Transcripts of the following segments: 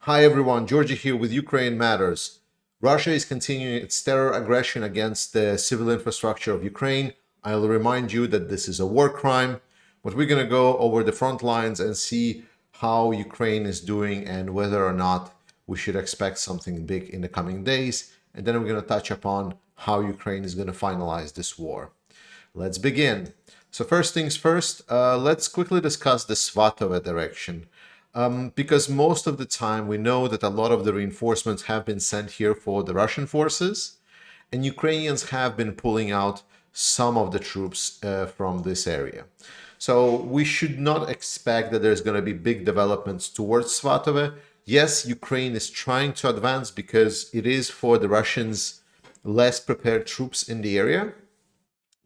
Hi everyone, Georgia here with Ukraine Matters. Russia is continuing its terror aggression against the civil infrastructure of Ukraine. I'll remind you that this is a war crime, but we're going to go over the front lines and see how Ukraine is doing and whether or not we should expect something big in the coming days. And then we're going to touch upon how Ukraine is going to finalize this war. Let's begin. So first things first, let's quickly discuss the Svatove direction. Because most of the time we know that a lot of the reinforcements have been sent here for the Russian forces, and Ukrainians have been pulling out some of the troops from this area. So we should not expect that there's going to be big developments towards Svatove. Yes, Ukraine is trying to advance because it is for the Russians less prepared troops in the area,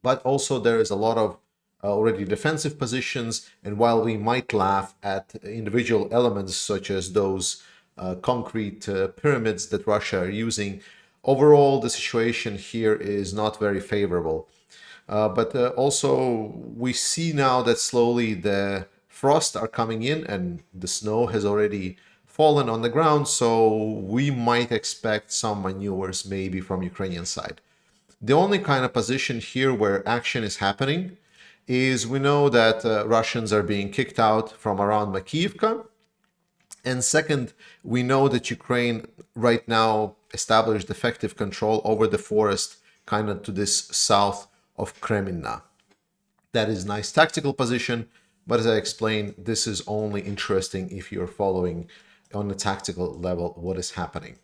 but also there is a lot of already defensive positions, and while we might laugh at individual elements such as those concrete pyramids that Russia are using, overall the situation here is not very favorable. But also we see now that slowly the frosts are coming in and the snow has already fallen on the ground, so we might expect some maneuvers maybe from Ukrainian side. The only kind of position here where action is happening is we know that Russians are being kicked out from around Avdiivka. And second, we know that Ukraine right now established effective control over the forest kind of to this south of Kreminna. That is a nice tactical position, but as I explained, this is only interesting if you're following on a tactical level what is happening.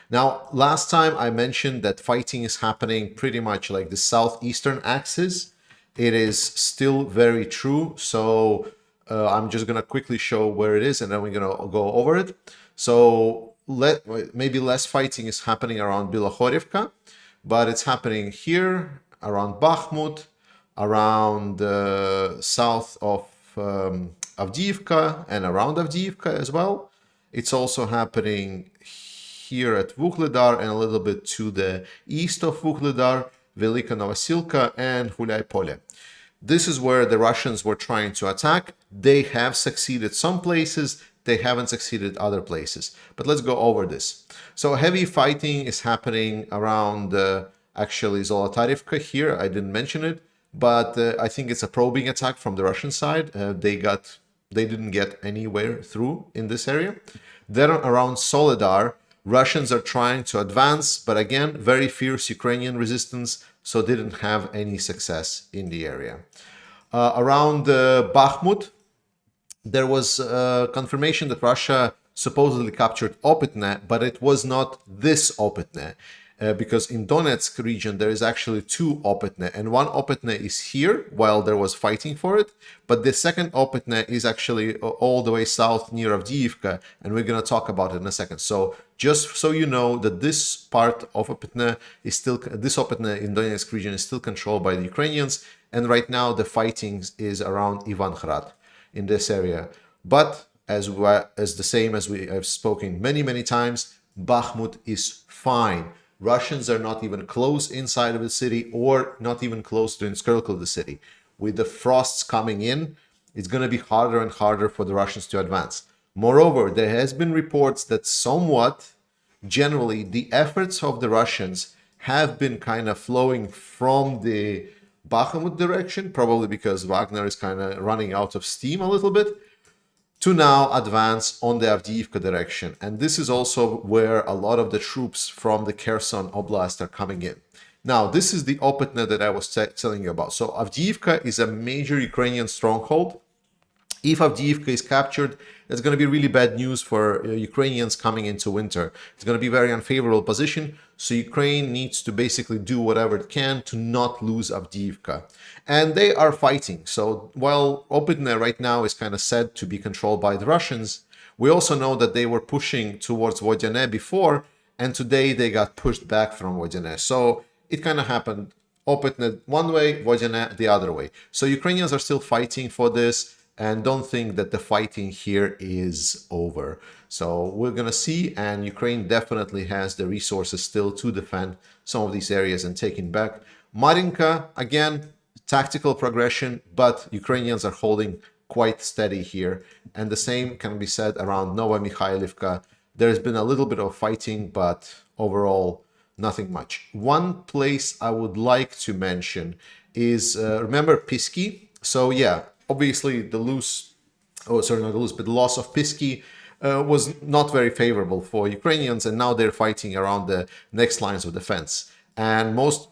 Now, last time I mentioned that fighting is happening pretty much like the southeastern axis. It is still very true. So I'm just going to quickly show where it is and then we're going to go over it. So maybe less fighting is happening around Bilohorivka, but it's happening here around Bakhmut, around south of Avdiivka and around Avdiivka as well. It's also happening here at Vuhledar and a little bit to the east of Vuhledar, Velika Novosilka and Hulyai Pole. This is where the Russians were trying to attack. They have succeeded some places, they haven't succeeded other places. But let's go over this. So heavy fighting is happening around actually Zolotarivka here. I didn't mention it, but I think it's a probing attack from the Russian side. They didn't get anywhere through in this area. Then around Soledar, Russians are trying to advance, but again, very fierce Ukrainian resistance, so didn't have any success in the area. Around Bakhmut, there was confirmation that Russia supposedly captured Opytne, but it was not this Opytne. Because in Donetsk region there is actually two Opytne, and one Opytne is here while there was fighting for it, but the second Opytne is actually all the way south near Avdiivka, and we're going to talk about it in a second. So just so you know that this part of Opytne is still, this Opytne in Donetsk region is still controlled by the Ukrainians, and right now the fighting is around Ivanhrad in this area. But as the same as we have spoken many times, Bakhmut is fine. Russians are not even close inside of the city or not even close to the encircle of the city. With the frosts coming in, it's going to be harder and harder for the Russians to advance. Moreover, there has been reports that somewhat, generally, the efforts of the Russians have been kind of flowing from the Bakhmut direction, probably because Wagner is kind of running out of steam a little bit, to now advance on the Avdiivka direction. And this is also where a lot of the troops from the Kherson Oblast are coming in. Now, this is the Opytne that I was telling you about. So Avdiivka is a major Ukrainian stronghold. If Avdiivka is captured, it's going to be really bad news for Ukrainians coming into winter. It's going to be a very unfavorable position. So Ukraine needs to basically do whatever it can to not lose Avdiivka. And they are fighting. So while Opytne right now is kind of said to be controlled by the Russians, we also know that they were pushing towards Vodyane before, and today they got pushed back from Vodyane. So it kind of happened Opytne one way, Vodyane the other way. So Ukrainians are still fighting for this. And don't think that the fighting here is over. So we're going to see, and Ukraine definitely has the resources still to defend some of these areas and taking back. Marinka, again, tactical progression, but Ukrainians are holding quite steady here. And the same can be said around Nova Mikhailivka. There's been a little bit of fighting, but overall, nothing much. One place I would like to mention is, remember Piski? So yeah, obviously the loss of Piski was not very favorable for Ukrainians, and now they're fighting around the next lines of defense. And most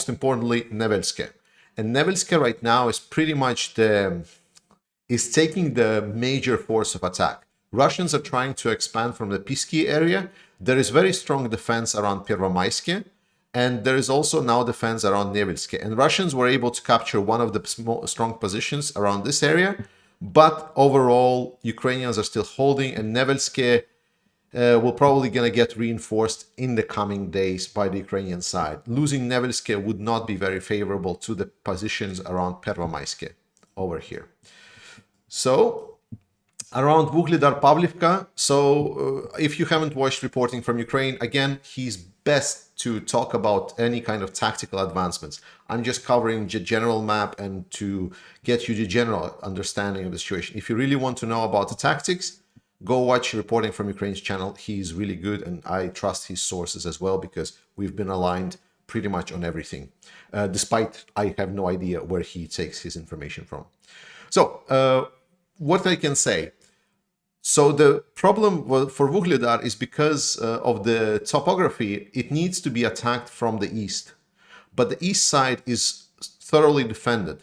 importantly, Nevelske. And Nevelske right now is pretty much is taking the major force of attack. Russians are trying to expand from the Piski area. There is very strong defense around Pervomaiske, and there is also now defense around Nevelske. And Russians were able to capture one of the strong positions around this area, but overall, Ukrainians are still holding, and Nevelske will probably going to get reinforced in the coming days by the Ukrainian side. Losing Nevelske would not be very favorable to the positions around Pervomaiske over here. So, around Vuhledar Pavlivka, if you haven't watched reporting from Ukraine, again, he's best to talk about any kind of tactical advancements. I'm just covering the general map and to get you the general understanding of the situation. If you really want to know about the tactics, go watch reporting from Ukraine's channel. He's really good, and I trust his sources as well because we've been aligned pretty much on everything, despite I have no idea where he takes his information from. So, what I can say. So the problem for Vuhledar is because of the topography, it needs to be attacked from the east. But the east side is thoroughly defended.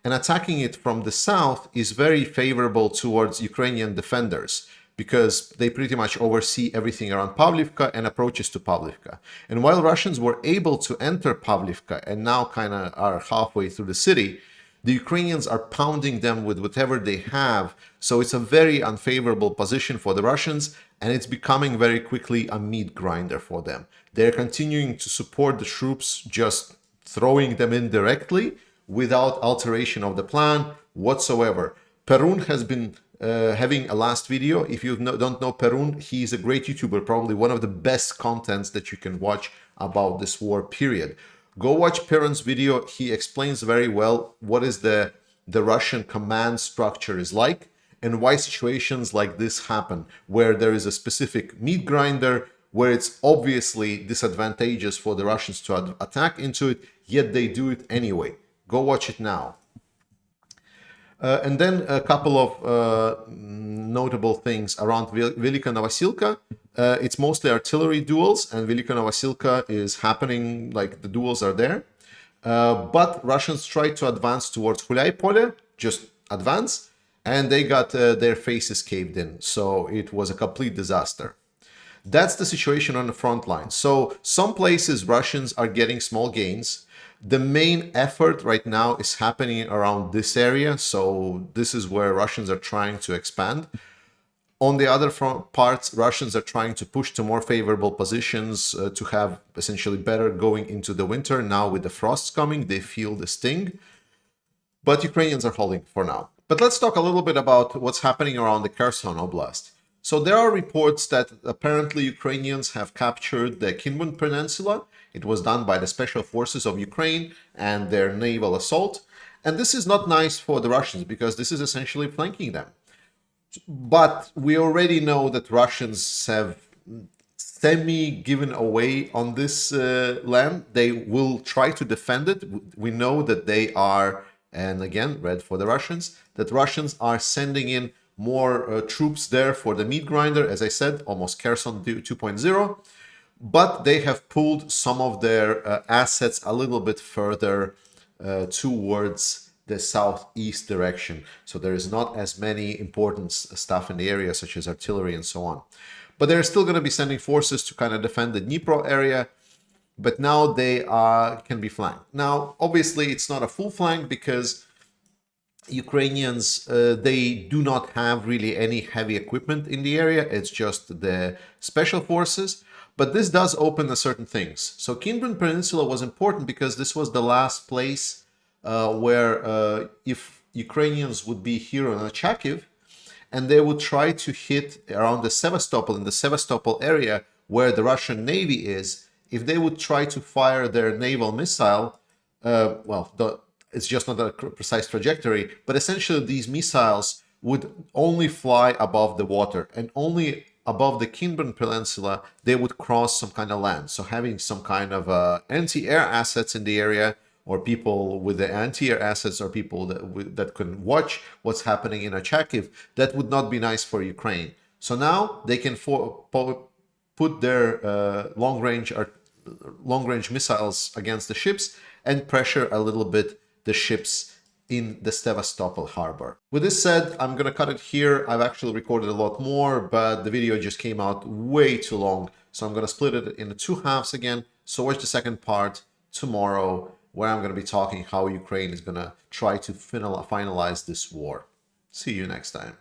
And attacking it from the south is very favorable towards Ukrainian defenders because they pretty much oversee everything around Pavlivka and approaches to Pavlivka. And while Russians were able to enter Pavlivka and now kind of are halfway through the city, the Ukrainians are pounding them with whatever they have. So it's a very unfavorable position for the Russians, and it's becoming very quickly a meat grinder for them. They're continuing to support the troops, just throwing them in directly without alteration of the plan whatsoever. Perun has been having a last video. If you don't know Perun, he's a great YouTuber, probably one of the best contents that you can watch about this war period. Go watch Perun's video. He explains very well what is the Russian command structure is like and why situations like this happen, where there is a specific meat grinder, where it's obviously disadvantageous for the Russians to attack into it, yet they do it anyway. Go watch it now. And then a couple of notable things around Velika Novosilka. It's mostly artillery duels, and Velika Novosilka is happening, like the duels are there. But Russians tried to advance towards Hulyai-Pole, just advance, and they got their faces caved in. So it was a complete disaster. That's the situation on the front line. So some places Russians are getting small gains. The main effort right now is happening around this area. So this is where Russians are trying to expand. On the other front parts, Russians are trying to push to more favorable positions to have essentially better going into the winter. Now with the frosts coming, they feel the sting. But Ukrainians are holding for now. But let's talk a little bit about what's happening around the Kherson Oblast. So there are reports that apparently Ukrainians have captured the Kinbun Peninsula. It was done by the Special Forces of Ukraine and their naval assault. And this is not nice for the Russians because this is essentially flanking them. But we already know that Russians have semi-given away on this land. They will try to defend it. We know that they are, and again, red for the Russians, that Russians are sending in more troops there for the meat grinder, as I said, almost Kherson 2.0. But they have pulled some of their assets a little bit further towards the southeast direction. So there is not as many important stuff in the area, such as artillery and so on. But they're still going to be sending forces to kind of defend the Dnipro area. But now they can be flanked. Now, obviously, it's not a full flank because Ukrainians, they do not have really any heavy equipment in the area. It's just the special forces. But this does open certain things. So Kinbun Peninsula was important because this was the last place where if Ukrainians would be here on Charkiv, and they would try to hit around the Sevastopol, in the Sevastopol area where the Russian Navy is, if they would try to fire their naval missile, it's just not a precise trajectory, but essentially these missiles would only fly above the water and only above the Kinburn Peninsula, they would cross some kind of land. So having some kind of anti-air assets in the area, or people with the anti-air assets, or people that can watch what's happening in Charkiv, that would not be nice for Ukraine. So now they can put their long-range missiles against the ships and pressure a little bit the ships in the Sevastopol harbor. With this said, I'm gonna cut it here. I've actually recorded a lot more, but the video just came out way too long. So I'm gonna split it into two halves again. So watch the second part tomorrow, where I'm gonna be talking how Ukraine is gonna try to finalize this war. See you next time.